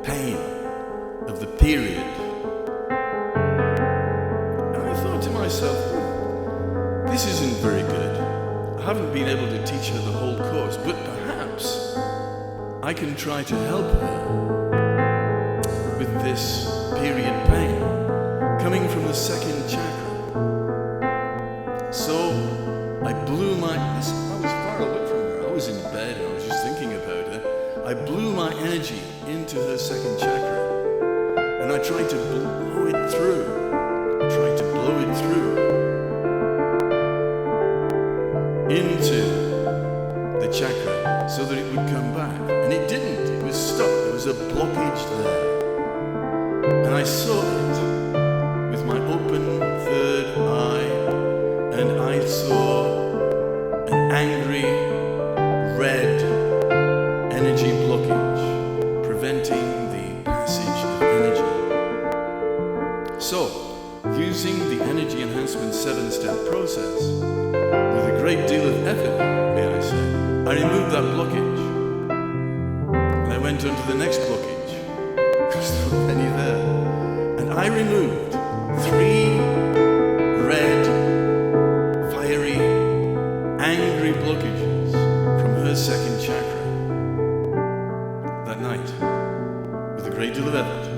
pain of the period. And I thought to myself, this isn't very good. I haven't been able to teach her the whole course, but perhaps I can try to help her with this period pain coming from the second chakra. So I blew I was far away from her. I was in bed and I was just thinking about her. I blew my energy into her second chakra and I tried to blow it through. Into the chakra so that it would come back. And it didn't. It was stuck. There was a blockage there. And I saw it with my open third eye, and I saw an angry red energy blockage preventing the passage of energy. So, using the Energy Enhancement 7-step process, with a great deal of effort, may I say, I removed that blockage. And I went on to the next blockage, because there were many there. And I removed 3 red, fiery, angry blockages from her second chakra that night, with a great deal of effort.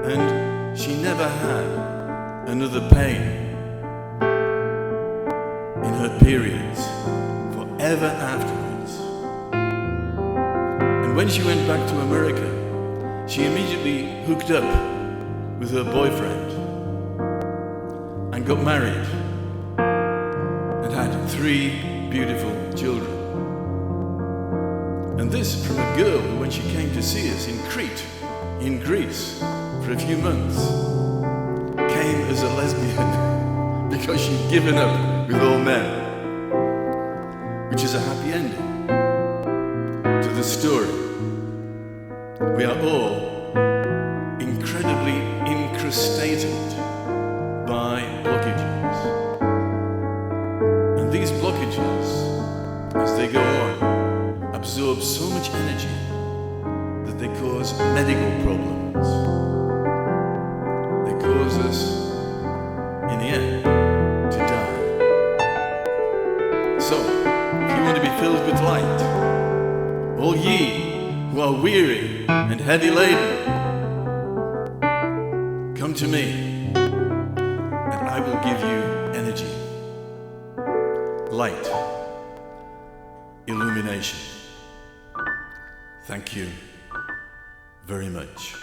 And she never had another pain in her periods forever afterwards. And when she went back to America, she immediately hooked up with her boyfriend and got married and had 3 beautiful children. And this from a girl who, when she came to see us in Crete, in Greece, for a few months, came as a lesbian because she'd given up with all men, which is a happy ending to the story. We are all incredibly incrustated by blockages. And these blockages, as they go on, absorb so much energy that they cause medical problems. They cause us, in the end, to die. So, if you want to be filled with light, all ye who are weary and heavy laden, come to me, and I will give you energy, light, illumination. Thank you very much.